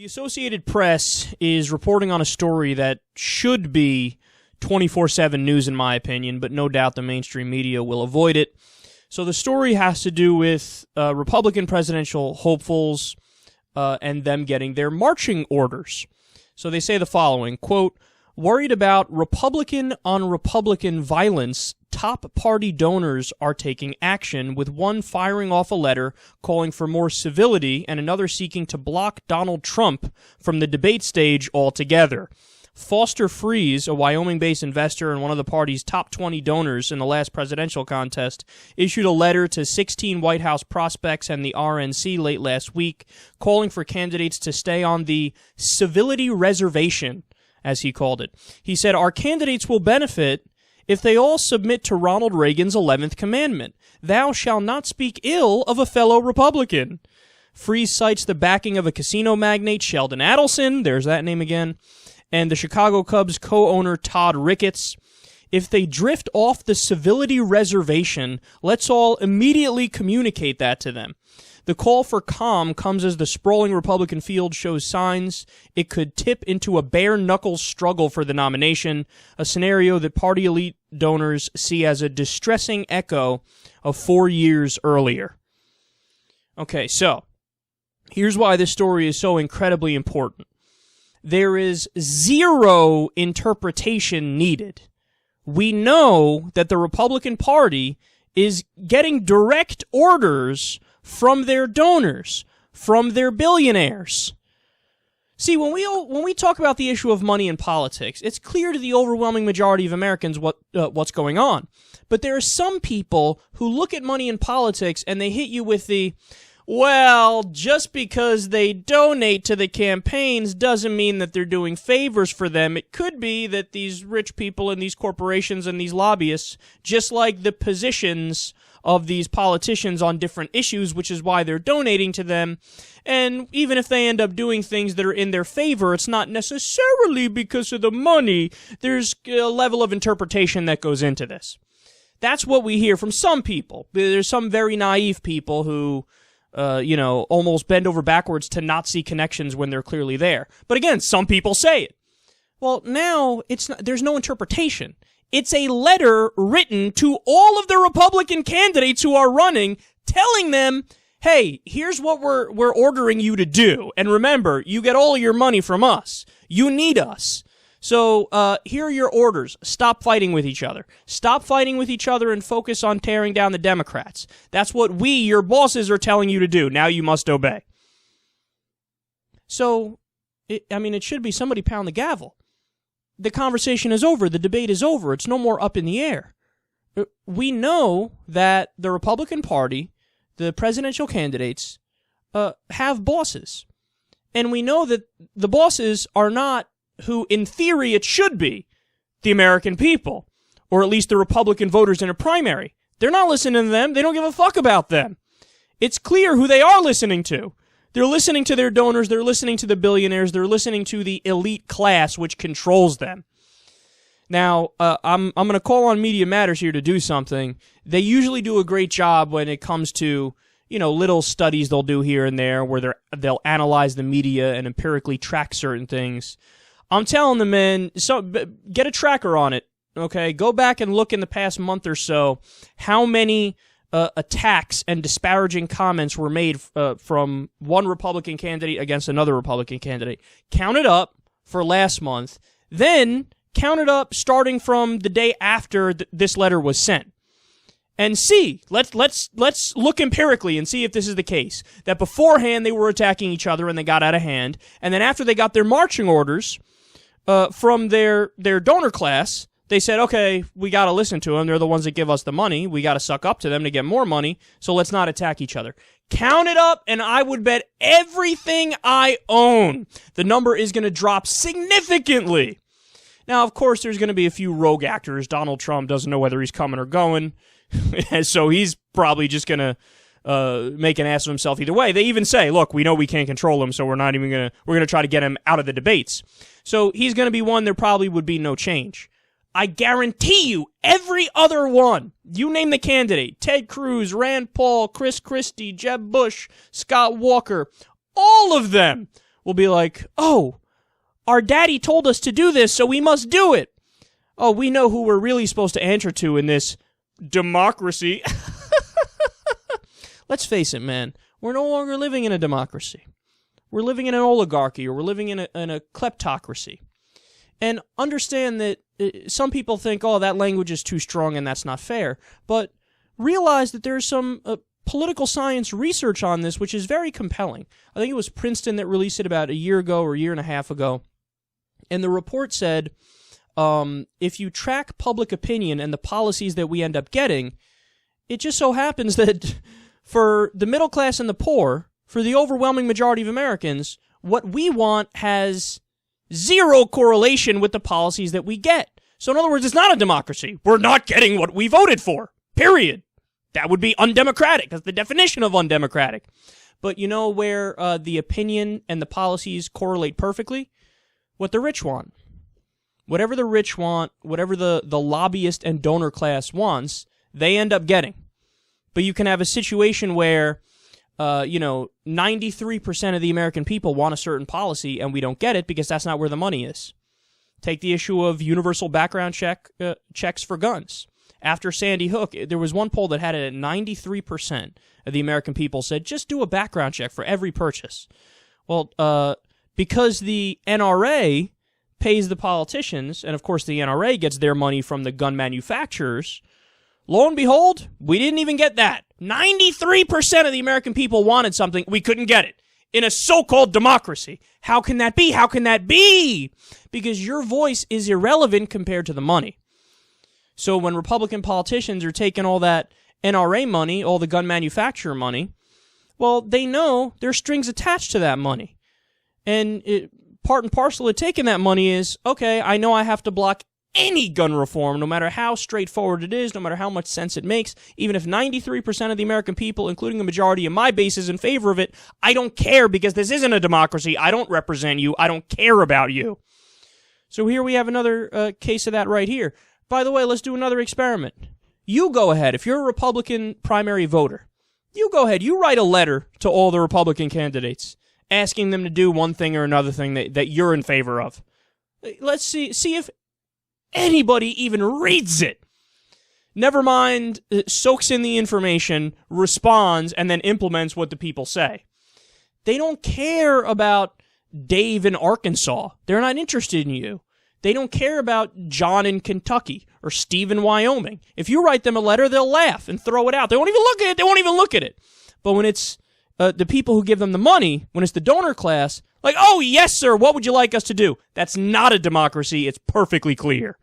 The Associated Press is reporting on a story that should be 24/7 news in my opinion, but no doubt the mainstream media will avoid it. So the story has to do with Republican presidential hopefuls and them getting their marching orders. So they say the following, quote, "Worried about Republican on Republican violence, top party donors are taking action, with one firing off a letter calling for more civility and another seeking to block Donald Trump from the debate stage altogether. Foster Freeze, a Wyoming-based investor and one of the party's top 20 donors in the last presidential contest, issued a letter to 16 White House prospects and the RNC late last week, calling for candidates to stay on the civility reservation, as he called it. He said, our candidates will benefit if they all submit to Ronald Reagan's 11th commandment, thou shalt not speak ill of a fellow Republican. Freeze cites the backing of a casino magnate, Sheldon Adelson, there's that name again, and the Chicago Cubs co-owner Todd Ricketts. If they drift off the civility reservation, let's all immediately communicate that to them. The call for calm comes as the sprawling Republican field shows signs it could tip into a bare-knuckles struggle for the nomination, a scenario that party elite donors see as a distressing echo of 4 years earlier." Okay, so here's why this story is so incredibly important. There is zero interpretation needed. We know that the Republican Party is getting direct orders from their donors, from their billionaires. See, when we talk about the issue of money in politics, it's clear to the overwhelming majority of Americans what's going on. But there are some people who look at money in politics and they hit you with the, well, just because they donate to the campaigns doesn't mean that they're doing favors for them. It could be that these rich people and these corporations and these lobbyists, just like the positions of these politicians on different issues, which is why they're donating to them. And even if they end up doing things that are in their favor, it's not necessarily because of the money. There's a level of interpretation that goes into this. That's what we hear from some people. There's some very naive people who, almost bend over backwards to not see connections when they're clearly there. But again, some people say it. Well, now there's no interpretation. It's a letter written to all of the Republican candidates who are running, telling them, hey, here's what we're ordering you to do. And remember, you get all of your money from us. You need us. So here are your orders. Stop fighting with each other. Stop fighting with each other and focus on tearing down the Democrats. That's what we, your bosses, are telling you to do. Now you must obey. So, it should be somebody pound the gavel. The conversation is over. The debate is over. It's no more up in the air. We know that the Republican Party, the presidential candidates, have bosses. And we know that the bosses are not who, in theory, it should be, the American people, or at least the Republican voters in a primary. They're not listening to them. They don't give a fuck about them. It's clear who they are listening to. They're listening to their donors, they're listening to the billionaires, they're listening to the elite class which controls them. Now, I'm going to call on Media Matters here to do something. They usually do a great job when it comes to, little studies they'll do here and there where they'll analyze the media and empirically track certain things. I'm telling them, man, get a tracker on it, okay? Go back and look in the past month or so how many attacks and disparaging comments were made from one Republican candidate against another Republican candidate. Count it up for last month, then count it up starting from the day after this letter was sent. And see, let's look empirically and see if this is the case. That beforehand they were attacking each other and they got out of hand, and then after they got their marching orders from their donor class, they said, okay, we got to listen to them. They're the ones that give us the money. We got to suck up to them to get more money, so let's not attack each other. Count it up, and I would bet everything I own the number is going to drop significantly. Now, of course, there's going to be a few rogue actors. Donald Trump doesn't know whether he's coming or going, so he's probably just going to make an ass of himself either way. They even say, look, we know we can't control him, so we're going to try to get him out of the debates. So he's going to be one. There probably would be no change. I guarantee you, every other one, you name the candidate, Ted Cruz, Rand Paul, Chris Christie, Jeb Bush, Scott Walker, all of them will be like, oh, our daddy told us to do this, so we must do it. Oh, we know who we're really supposed to answer to in this democracy. Let's face it, man. We're no longer living in a democracy. We're living in an oligarchy, or we're living in a kleptocracy. And understand that some people think, oh, that language is too strong and that's not fair. But realize that there's some political science research on this, which is very compelling. I think it was Princeton that released it about a year ago or a year and a half ago. And the report said, if you track public opinion and the policies that we end up getting, it just so happens that for the middle class and the poor, for the overwhelming majority of Americans, what we want has zero correlation with the policies that we get. So in other words, it's not a democracy. We're not getting what we voted for. Period. That would be undemocratic. That's the definition of undemocratic. But you know where the opinion and the policies correlate perfectly? What the rich want. Whatever the rich want, whatever the lobbyist and donor class wants, they end up getting. But you can have a situation where 93% of the American people want a certain policy and we don't get it because that's not where the money is. Take the issue of universal background checks for guns. After Sandy Hook, there was one poll that had it at 93% of the American people said, just do a background check for every purchase. Well, because the NRA pays the politicians, and of course the NRA gets their money from the gun manufacturers, lo and behold, we didn't even get that. 93% of the American people wanted something. We couldn't get it in a so-called democracy. How can that be? How can that be? Because your voice is irrelevant compared to the money. So when Republican politicians are taking all that NRA money, all the gun manufacturer money, well, they know there's strings attached to that money. And part and parcel of taking that money is, okay, I know I have to block any gun reform, no matter how straightforward it is, no matter how much sense it makes, even if 93% of the American people, including a majority of my base, is in favor of it, I don't care because this isn't a democracy. I don't represent you. I don't care about you. So here we have another case of that right here. By the way, let's do another experiment. You go ahead. If you're a Republican primary voter, you go ahead. You write a letter to all the Republican candidates asking them to do one thing or another thing that you're in favor of. Let's see if anybody even reads it. Never mind, soaks in the information, responds, and then implements what the people say. They don't care about Dave in Arkansas. They're not interested in you. They don't care about John in Kentucky or Steve in Wyoming. If you write them a letter, they'll laugh and throw it out. They won't even look at it. They won't even look at it. But when it's the people who give them the money, when it's the donor class, like, oh, yes, sir, what would you like us to do? That's not a democracy. It's perfectly clear.